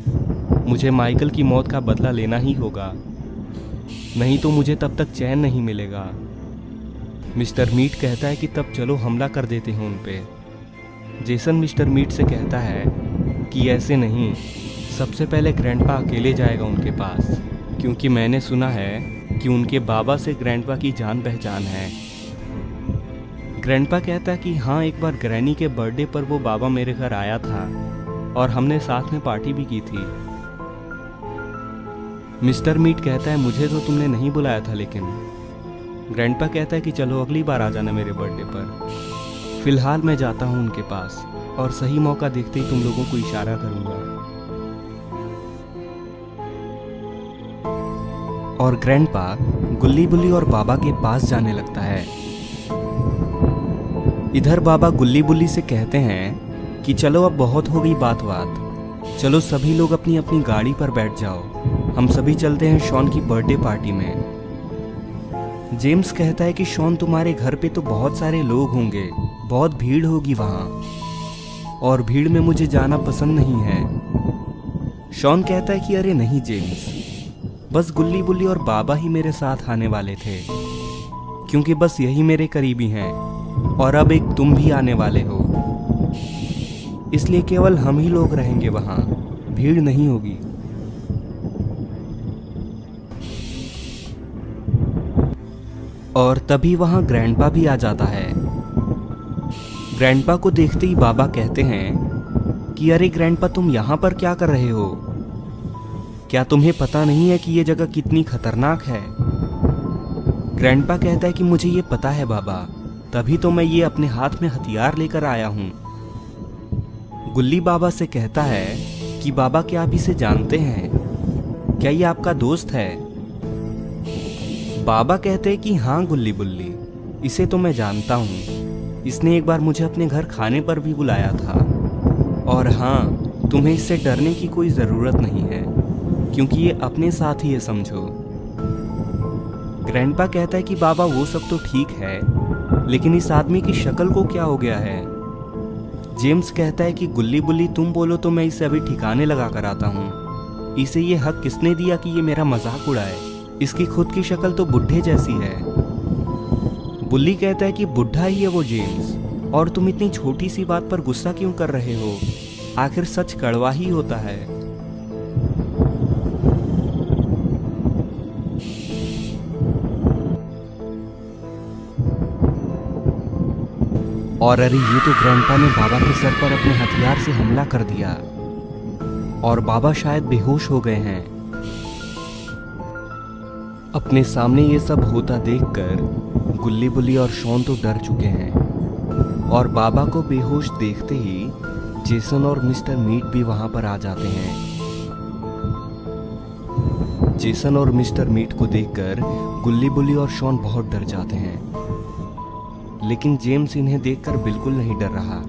मुझे माइकल की मौत का बदला लेना ही होगा, नहीं तो मुझे तब तक चैन नहीं मिलेगा। मिस्टर मीट कहता है कि तब चलो हमला कर देते हैं उन पे। जेसन मिस्टर मीट से कहता है कि ऐसे नहीं, सबसे पहले ग्रैंडपा अकेले जाएगा उनके पास, क्योंकि मैंने सुना है कि उनके बाबा से ग्रैंडपा की जान पहचान है। ग्रैंडपा कहता है कि हाँ, एक बार ग्रैनी के बर्थडे पर वो बाबा मेरे घर आया था और हमने साथ में पार्टी भी की थी। मिस्टर मीट कहता है मुझे तो तुमने नहीं बुलाया था, लेकिन ग्रैंडपा कहता है कि चलो अगली बार आ जाना मेरे बर्थडे पर। फिलहाल मैं जाता हूँ उनके पास और सही मौका देखते ही तुम लोगों को इशारा करूँगा। और ग्रैंडपा गुल्ली बुल्ली और बाबा के पास जाने लगता है। इधर बाबा गुल्ली बुल्ली से कहते हैं कि चलो अब बहुत हो गई बात, चलो सभी लोग अपनी अपनी गाड़ी पर बैठ जाओ, हम सभी चलते हैं शॉन की बर्थडे पार्टी में। जेम्स कहता है कि शॉन, तुम्हारे घर पे तो बहुत सारे लोग होंगे, बहुत भीड़ होगी वहाँ, और भीड़ में मुझे जाना पसंद नहीं है। शॉन कहता है कि अरे नहीं जेम्स, बस गुल्ली बुल्ली और बाबा ही मेरे साथ आने वाले थे, क्योंकि बस यही मेरे करीबी हैं, और अब एक तुम भी आने वाले हो, इसलिए केवल हम ही लोग रहेंगे वहाँ, भीड़ नहीं होगी। और तभी वहाँ ग्रैंडपा भी आ जाता है। ग्रैंडपा को देखते ही बाबा कहते हैं कि अरे ग्रैंडपा, तुम यहाँ पर क्या कर रहे हो? क्या तुम्हें पता नहीं है कि ये जगह कितनी खतरनाक है? ग्रैंडपा कहता है कि मुझे ये पता है बाबा, तभी तो मैं ये अपने हाथ में हथियार लेकर आया हूँ। गुल्ली बाबा से कहता है कि बाबा, क्या आप इसे जानते हैं? क्या ये आपका दोस्त है? बाबा कहते हैं कि हाँ गुल्ली बुल्ली, इसे तो मैं जानता हूँ, इसने एक बार मुझे अपने घर खाने पर भी बुलाया था। और हाँ, तुम्हें इससे डरने की कोई ज़रूरत नहीं है, क्योंकि ये अपने साथ ही है, समझो। ग्रैंडपा कहता है कि बाबा वो सब तो ठीक है, लेकिन इस आदमी की शक्ल को क्या हो गया है? जेम्स कहता है कि गुल्ली बुल्ली, तुम बोलो तो मैं इसे अभी ठिकाने लगा कर आता हूँ। इसे ये हक किसने दिया कि ये मेरा मजाक उड़ाए? इसकी खुद की शक्ल तो बुढ़े जैसी है। बुल्ली कहता है कि बुढ़ा ही है वो जेम्स, और तुम इतनी छोटी सी बात पर गुस्सा क्यों कर रहे हो? आखिर सच कड़वा ही होता है। और अरे ये तो ग्रैंडपा ने बाबा के सर पर अपने हथियार से हमला कर दिया, और बाबा शायद बेहोश हो गए हैं। अपने सामने ये सब होता देखकर गुल्ली बुल्ली और शॉन तो डर चुके हैं, और बाबा को बेहोश देखते ही जेसन और मिस्टर मीट भी वहां पर आ जाते हैं। जेसन और मिस्टर मीट को देखकर गुल्ली बुल्ली और शॉन बहुत डर जाते हैं, लेकिन जेम्स इन्हें देखकर बिल्कुल नहीं डर रहा।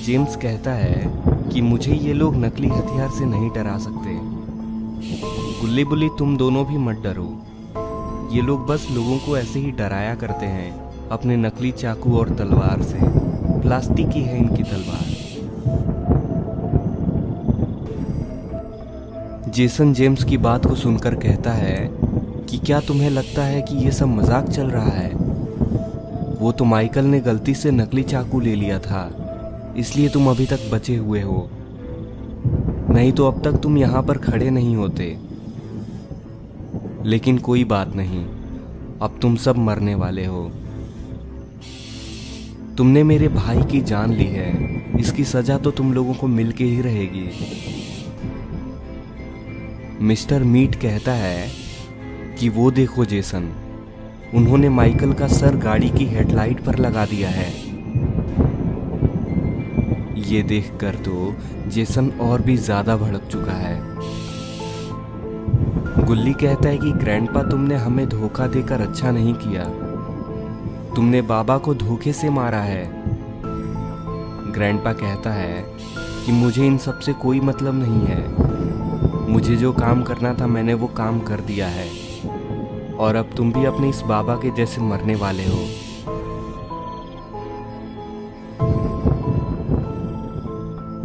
जेम्स कहता है कि मुझे ये लोग नकली हथियार से नहीं डरा सकते। गुल्ली बुल्ली, तुम दोनों भी मत डरो, ये लोग बस लोगों को ऐसे ही डराया करते हैं अपने नकली चाकू और तलवार से। प्लास्टिक की है इनकी तलवार। जेसन जेम्स की बात को सुनकर कहता है कि क्या तुम्हें लगता है कि ये सब मजाक चल रहा है? वो तो माइकल ने गलती से नकली चाकू ले लिया था, इसलिए तुम अभी तक बचे हुए हो, नहीं तो अब तक तुम यहाँ पर खड़े नहीं होते। लेकिन कोई बात नहीं, अब तुम सब मरने वाले हो। तुमने मेरे भाई की जान ली है, इसकी सजा तो तुम लोगों को मिलके ही रहेगी। मिस्टर मीट कहता है कि वो देखो जेसन, उन्होंने माइकल का सर गाड़ी की हेडलाइट पर लगा दिया है। ये देखकर तो जेसन और भी ज्यादा भड़क चुका है। गुल्ली कहता है कि ग्रैंडपा, तुमने हमें धोखा देकर अच्छा नहीं किया, तुमने बाबा को धोखे से मारा है। ग्रैंडपा कहता है कि मुझे इन सब से कोई मतलब नहीं है, मुझे जो काम करना था मैंने वो काम कर दिया है, और अब तुम भी अपने इस बाबा के जैसे मरने वाले हो।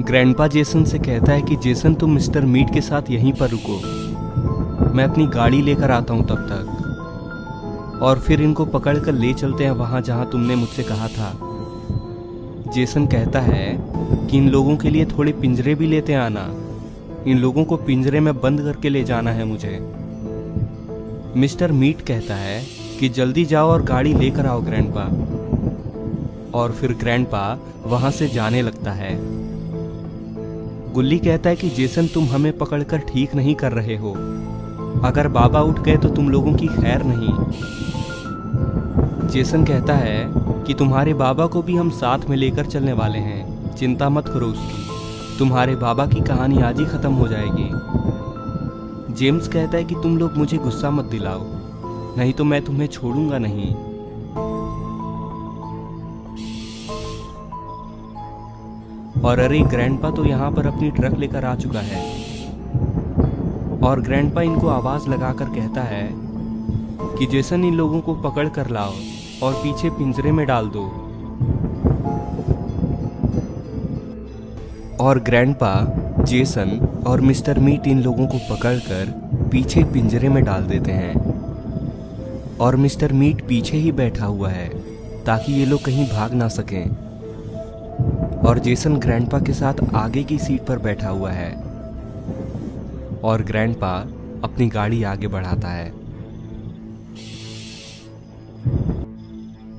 ग्रैंडपा जेसन से कहता है कि जेसन, तुम मिस्टर मीट के साथ यहीं पर रुको, मैं अपनी गाड़ी लेकर आता हूं तब तक, और फिर इनको पकड़कर ले चलते हैं वहां जहां तुमने मुझसे कहा था। जेसन कहता है कि इन लोगों के लिए थोड़े पिंजरे भी लेते आना, इन लोगों को पिंजरे में बंद करके ले जाना है मुझे। मिस्टर मीट कहता है कि जल्दी जाओ और गाड़ी लेकर आओ ग्रैंडपा। और फिर ग्रैंडपा वहां से जाने लगता है। गुल्ली कहता है कि जेसन तुम हमें पकड़कर ठीक नहीं कर रहे हो। अगर बाबा उठ गए तो तुम लोगों की खैर नहीं। जेसन कहता है कि तुम्हारे बाबा को भी हम साथ में लेकर चलने वाले हैं, चिंता मत करो उसकी। तुम्हारे बाबा की कहानी आज ही खत्म हो जाएगी। जेम्स कहता है कि तुम लोग मुझे गुस्सा मत दिलाओ, नहीं तो मैं तुम्हें छोड़ूंगा नहीं। और अरे ग्रैंडपा तो यहाँ पर अपनी ट्रक लेकर आ चुका है। और ग्रैंडपा इनको आवाज लगाकर कहता है कि जेसन इन लोगों को पकड़ कर लाओ और पीछे पिंजरे में डाल दो। और ग्रैंडपा, जेसन और मिस्टर मीट इन लोगों को पकड़कर पीछे पिंजरे में डाल देते हैं। और मिस्टर मीट पीछे ही बैठा हुआ है ताकि ये लोग कहीं भाग ना सकें। और जेसन ग्रैंडपा के साथ आगे की सीट पर बैठा हुआ है। और ग्रैंडपा अपनी गाड़ी आगे बढ़ाता है।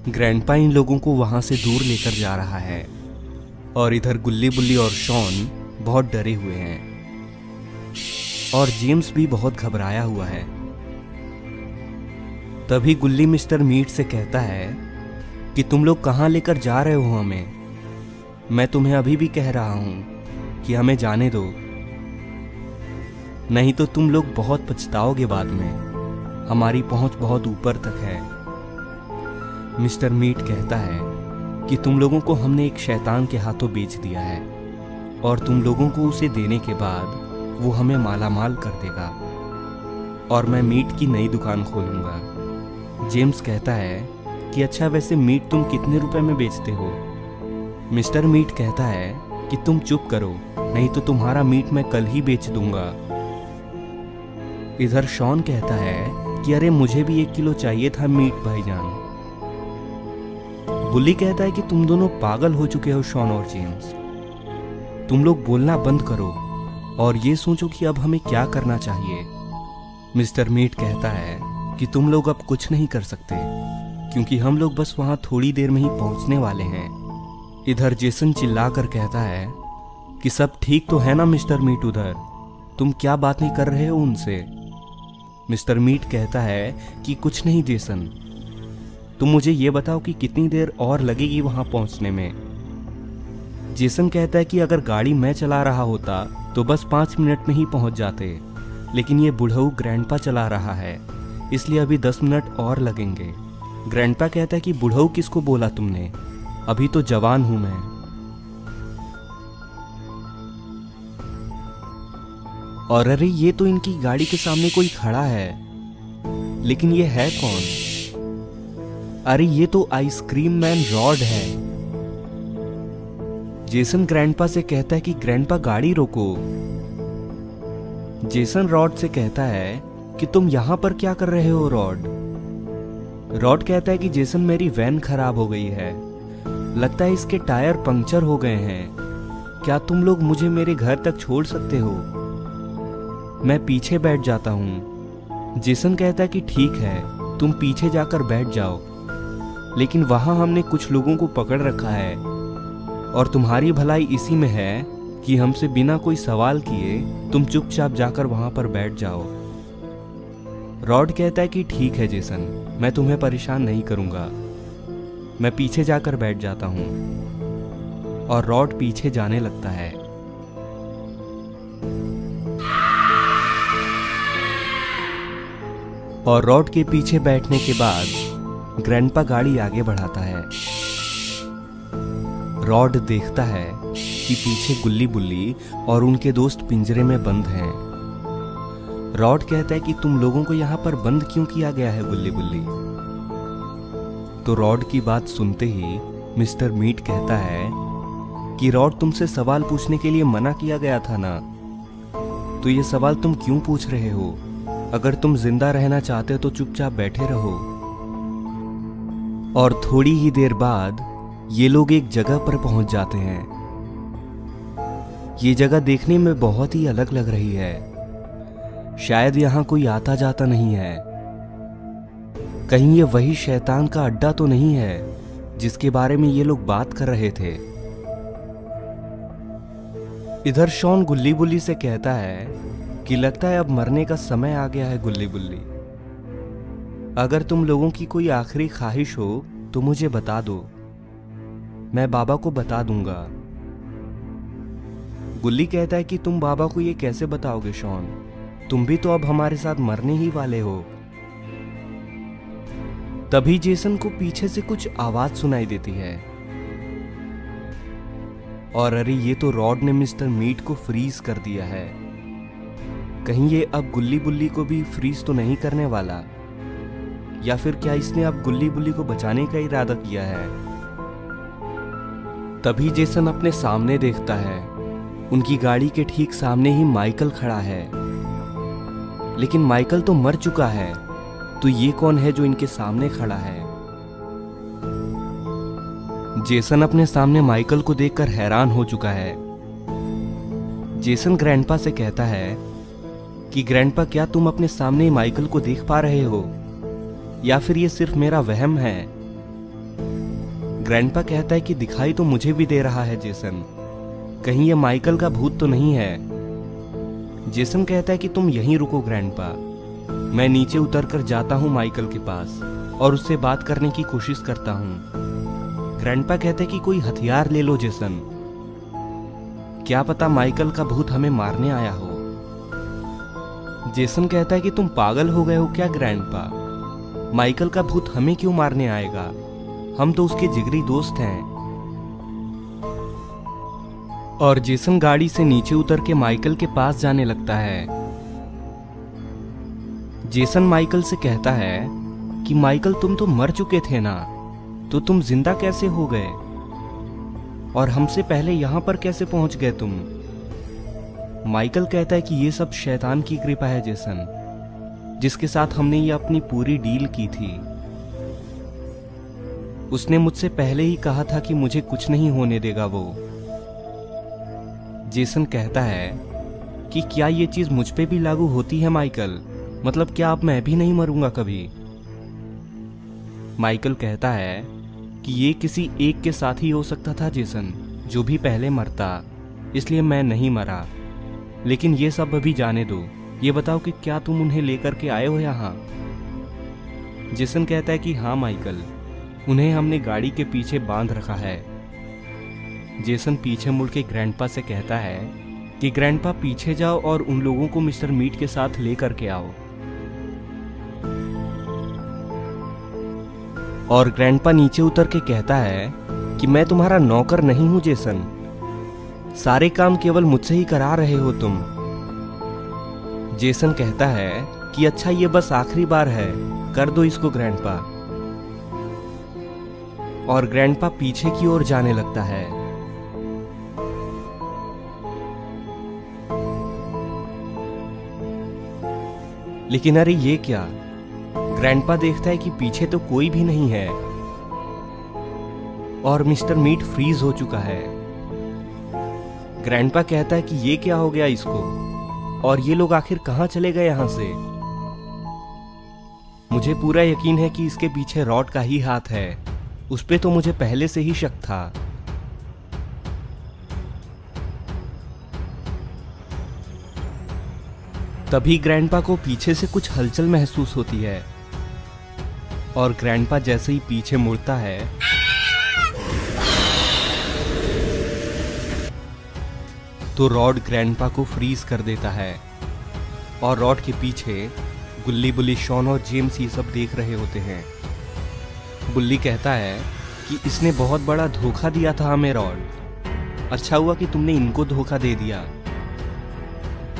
ग्रैंडपा इन लोगों को वहां से दूर लेकर जा रहा है। और इधर गुल्ली बुल्ली और शॉन बहुत डरे हुए हैं। और जेम्स भी बहुत घबराया हुआ है। तभी गुल्ली मिस्टर मीट से कहता है कि तुम लोग कहां लेकर जा रहे हो हमें? मैं तुम्हें अभी भी कह रहा हूं कि हमें जाने दो, नहीं तो तुम लोग बहुत पछताओगे बाद में। हमारी पहुंच बहुत ऊपर तक है। मिस्टर मीट कहता है कि तुम लोगों को हमने एक शैतान के हाथों बेच दिया है और तुम लोगों को उसे देने के बाद वो हमें मालामाल कर देगा और मैं मीट की नई दुकान खोलूंगा। जेम्स कहता है कि अच्छा वैसे मीट तुम कितने रुपए में बेचते हो? मिस्टर मीट कहता है कि तुम चुप करो, नहीं तो तुम्हारा मीट मैं कल ही बेच दूंगा। इधर शॉन कहता है कि अरे मुझे भी 1 किलो चाहिए था मीट भाईजान। बुल्ली कहता है कि तुम दोनों पागल हो चुके हो शॉन और जेम्स। तुम लोग बोलना बंद करो और ये सोचो कि अब हमें क्या करना चाहिए। मिस्टर मीट कहता है कि तुम लोग अब कुछ नहीं कर सकते क्योंकि हम लोग बस वहां थोड़ी देर में ही पहुंचने वाले हैं। इधर जेसन चिल्लाकर कहता है कि सब ठीक तो है ना मिस्टर मीट? उधर तुम क्या बात नहीं कर रहे हो उनसे? मिस्टर मीट कहता है कि कुछ नहीं जेसन, तुम मुझे ये बताओ कि कितनी देर और लगेगी वहां पहुंचने में। जेसन कहता है कि अगर गाड़ी मैं चला रहा होता तो बस 5 मिनट में ही पहुंच जाते, लेकिन ये बुढ़ऊ ग्रैंडपा चला रहा है इसलिए अभी 10 मिनट और लगेंगे। ग्रैंडपा कहता है कि बुढ़ऊ किसको बोला तुमने? अभी तो जवान हूं मैं। और अरे ये तो इनकी गाड़ी के सामने कोई खड़ा है, लेकिन ये है कौन? अरे ये तो आइसक्रीम मैन रॉड है। जेसन ग्रैंडपा से कहता है कि ग्रैंडपा गाड़ी रोको। जेसन रॉड से कहता है कि तुम यहां पर क्या कर रहे हो रॉड? रॉड कहता है कि जेसन मेरी वैन खराब हो गई है, लगता है इसके टायर पंक्चर हो गए हैं। क्या तुम लोग मुझे मेरे घर तक छोड़ सकते हो? मैं पीछे बैठ जाता हूँ। जेसन कहता है कि ठीक है, तुम पीछे जाकर बैठ जाओ, लेकिन वहां हमने कुछ लोगों को पकड़ रखा है और तुम्हारी भलाई इसी में है कि हमसे बिना कोई सवाल किए तुम चुपचाप जाकर वहां पर बैठ जाओ। रॉड कहता है कि ठीक है जेसन, मैं तुम्हें परेशान नहीं करूंगा। मैं पीछे जाकर बैठ जाता हूं और रॉड पीछे जाने लगता है। और रॉड के पीछे बैठने के बाद ग्रैंडपा गाड़ी आगे बढ़ाता है। रॉड देखता है कि पीछे गुल्ली बुल्ली और उनके दोस्त पिंजरे में बंद हैं। रॉड कहता है कि तुम लोगों को यहाँ पर बंद क्यों किया गया है गुल्ली बुल्ली? तो रॉड की बात सुनते ही मिस्टर मीट कहता है कि रॉड तुमसे सवाल पूछने के लिए मना किया गया था ना, तो ये सवाल तुम क्यों पूछ रहे हो? अगर तुम जिंदा रहना चाहते हो तो चुपचाप बैठे रहो। और थोड़ी ही देर बाद ये लोग एक जगह पर पहुंच जाते हैं। ये जगह देखने में बहुत ही अलग लग रही है। शायद यहाँ कोई आता जाता नहीं है। कहीं ये वही शैतान का अड्डा तो नहीं है जिसके बारे में ये लोग बात कर रहे थे। इधर शॉन गुल्ली बुल्ली से कहता है कि लगता है अब मरने का समय आ गया है गुल्ली बुल्ली। अगर तुम लोगों की कोई आखिरी ख्वाहिश हो तो मुझे बता दो, मैं बाबा को बता दूंगा। गुल्ली कहता है कि तुम बाबा को ये कैसे बताओगे शॉन, तुम भी तो अब हमारे साथ मरने ही वाले हो। तभी जेसन को पीछे से कुछ आवाज सुनाई देती है और अरे ये तो रॉड ने मिस्टर मीट को फ्रीज कर दिया है। कहीं ये अब गुल्ली बुल्ली को भी फ्रीज तो नहीं करने वाला, या फिर क्या इसने अब गुल्ली बुल्ली को बचाने का इरादा किया है। तभी जेसन अपने सामने देखता है, उनकी गाड़ी के ठीक सामने ही माइकल खड़ा है। लेकिन माइकल तो मर चुका है, तो ये कौन है जो इनके सामने खड़ा है। जेसन अपने सामने माइकल को देखकर हैरान हो चुका है। जेसन ग्रैंडपा से कहता है कि ग्रैंडपा क्या तुम अपने सामने माइकल को देख पा रहे हो, या फिर ये सिर्फ मेरा वहम है। ग्रैंडपा कहता है कि दिखाई तो मुझे भी दे रहा है जेसन, कहीं ये माइकल का भूत तो नहीं है। जेसन कहता है कि तुम यहीं रुको ग्रैंडपा, मैं नीचे उतरकर जाता हूं माइकल के पास और उससे बात करने की कोशिश करता हूं। ग्रैंडपा कहते हैं कि कोई हथियार ले लो जेसन, क्या पता माइकल का भूत हमें मारने आया हो। जेसन कहता है कि तुम पागल हो गए हो क्या ग्रैंडपा, माइकल का भूत हमें क्यों मारने आएगा, हम तो उसके जिगरी दोस्त हैं। और जेसन गाड़ी से नीचे उतर के माइकल के पास जाने लगता है। जेसन माइकल से कहता है कि माइकल तुम तो मर चुके थे ना, तो तुम जिंदा कैसे हो गए और हमसे पहले यहां पर कैसे पहुंच गए तुम। माइकल कहता है कि ये सब शैतान की कृपा है जेसन, जिसके साथ हमने ये अपनी पूरी डील की थी। उसने मुझसे पहले ही कहा था कि मुझे कुछ नहीं होने देगा वो। जेसन कहता है कि क्या ये चीज मुझ पे भी लागू होती है माइकल, मतलब क्या अब मैं भी नहीं मरूंगा कभी। माइकल कहता है कि ये किसी एक के साथ ही हो सकता था जेसन, जो भी पहले मरता, इसलिए मैं नहीं मरा। लेकिन ये सब अभी जाने दो, ये बताओ कि क्या तुम उन्हें लेकर के आए हो यहाँ। जेसन कहता है कि हाँ माइकल, उन्हें हमने गाड़ी के पीछे बांध रखा है। जेसन पीछे मुड़ के ग्रैंडपा से कहता है कि ग्रैंडपा पीछे जाओ और उन लोगों को मिस्टर मीट के साथ लेकर के आओ। और ग्रैंडपा नीचे उतर के कहता है कि मैं तुम्हारा नौकर नहीं हूं जेसन, सारे काम केवल मुझसे ही करा रहे हो तुम। जेसन कहता है कि अच्छा ये बस आखिरी बार है, कर दो इसको ग्रैंडपा। और ग्रैंडपा पीछे की ओर जाने लगता है। लेकिन अरे ये क्या, ग्रैंडपा देखता है कि पीछे तो कोई भी नहीं है और मिस्टर मीट फ्रीज हो चुका है। ग्रैंडपा कहता है कि ये क्या हो गया इसको, और ये लोग आखिर कहां चले गए यहां से। मुझे पूरा यकीन है कि इसके पीछे रॉड का ही हाथ है, उस पे तो मुझे पहले से ही शक था। तभी ग्रैंडपा को पीछे से कुछ हलचल महसूस होती है और ग्रैंडपा जैसे ही पीछे मुड़ता है तो रॉड ग्रैंडपा को फ्रीज कर देता है। और रॉड के पीछे गुल्ली बुल्ली, शॉन और जेम्स ये सब देख रहे होते हैं। बुल्ली कहता है कि इसने बहुत बड़ा धोखा दिया था हमें रॉड, अच्छा हुआ कि तुमने इनको धोखा दे दिया।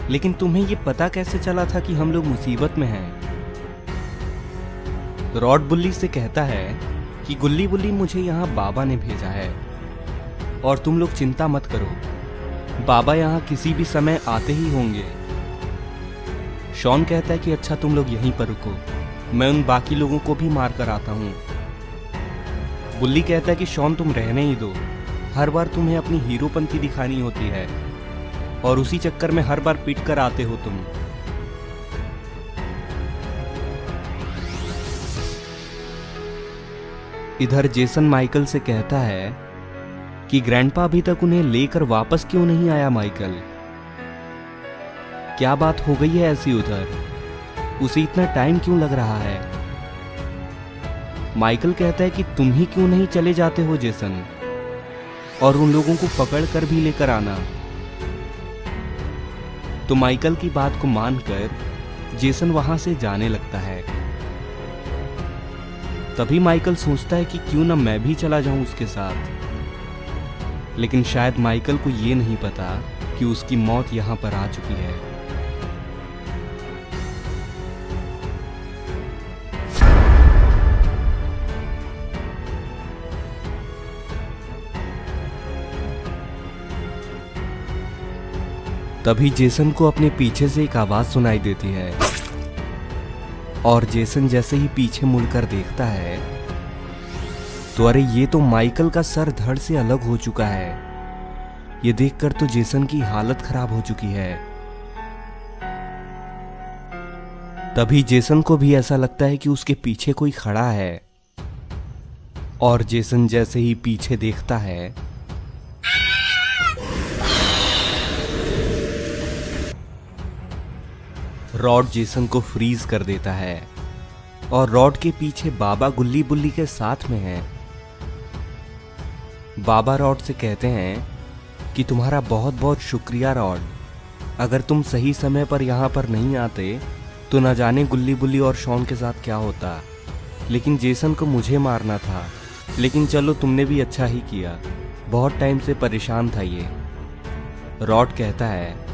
लेकिन तुम्हें ये पता कैसे चला था कि हम लोग मुसीबत में हैं। रॉड बुल्ली से कहता है कि गुल्ली बुल्ली, मुझे यहाँ बाबा ने भेजा है और तुम लोग चिंता मत करो, बाबा यहाँ किसी भी समय आते ही होंगे। शॉन कहता है कि अच्छा तुम लोग यहीं पर रुको, मैं उन बाकी लोगों को भी मार कर आता हूँ। बुल्ली कहता है कि शॉन तुम रहने ही दो, हर बार तुम्हें अपनी हीरोपंती दिखानी होती है, और उसी चक्कर में हर बार पीट कर आते हो तुम। इधर जेसन माइकल से कहता है कि ग्रैंडपा अभी तक उन्हें लेकर वापस क्यों नहीं आया। माइकल, क्या बात हो गई है ऐसी उधर, उसे इतना टाइम क्यों लग रहा है। माइकल कहता है कि तुम ही क्यों नहीं चले जाते हो जेसन, और उन लोगों को पकड़ कर भी लेकर आना। तो माइकल की बात को मानकर जेसन वहां से जाने लगता है। तभी माइकल सोचता है कि क्यों ना मैं भी चला जाऊं उसके साथ, लेकिन शायद माइकल को ये नहीं पता कि उसकी मौत यहां पर आ चुकी है। तभी जेसन को अपने पीछे से एक आवाज सुनाई देती है, और जेसन जैसे ही पीछे मुड़कर देखता है तो अरे ये तो माइकल का सर धड़ से अलग हो चुका है। ये देखकर तो जेसन की हालत खराब हो चुकी है। तभी जेसन को भी ऐसा लगता है कि उसके पीछे कोई खड़ा है, और जेसन जैसे ही पीछे देखता है रॉड जेसन को फ्रीज कर देता है, और रॉड के पीछे बाबा गुल्ली बुल्ली के साथ में है। बाबा रॉड से कहते हैं कि तुम्हारा बहुत बहुत शुक्रिया रॉड, अगर तुम सही समय पर यहाँ पर नहीं आते तो न जाने गुल्ली बुल्ली और शॉन के साथ क्या होता। लेकिन जेसन को मुझे मारना था, लेकिन चलो तुमने भी अच्छा ही किया, बहुत टाइम से परेशान था ये। रॉड कहता है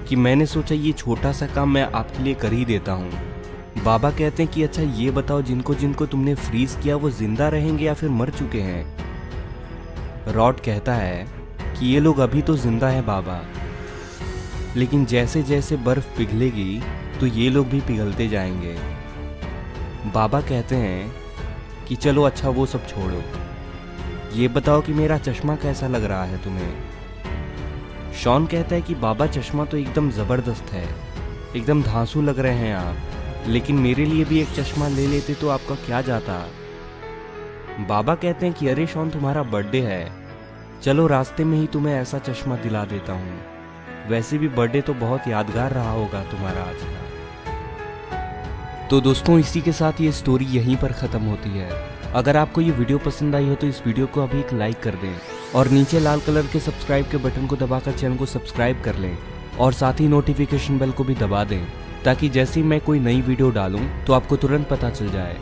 कि मैंने सोचा ये छोटा सा काम मैं आपके लिए कर ही देता हूँ। बाबा कहते हैं कि अच्छा ये बताओ जिनको जिनको तुमने फ्रीज किया वो जिंदा रहेंगे या फिर मर चुके हैं। रॉड कहता है कि ये लोग अभी तो जिंदा हैं बाबा, लेकिन जैसे जैसे बर्फ पिघलेगी तो ये लोग भी पिघलते जाएंगे। बाबा कहते हैं कि चलो अच्छा वो सब छोड़ो, ये बताओ कि मेरा चश्मा कैसा लग रहा है तुम्हें। शॉन कहता है कि बाबा चश्मा तो एकदम ज़बरदस्त है, एकदम धांसू लग रहे हैं आप, लेकिन मेरे लिए भी एक चश्मा ले लेते तो आपका क्या जाता। बाबा कहते हैं कि अरे शॉन तुम्हारा बर्थडे है, चलो रास्ते में ही तुम्हें ऐसा चश्मा दिला देता हूँ, वैसे भी बर्थडे तो बहुत यादगार रहा होगा तुम्हारा आज का। तो दोस्तों इसी के साथ ये स्टोरी यहीं पर ख़त्म होती है। अगर आपको ये वीडियो पसंद आई हो तो इस वीडियो को अभी एक लाइक कर दें, और नीचे लाल कलर के सब्सक्राइब के बटन को दबाकर चैनल को सब्सक्राइब कर लें, और साथ ही नोटिफिकेशन बेल को भी दबा दें, ताकि जैसे ही मैं कोई नई वीडियो डालूं तो आपको तुरंत पता चल जाए।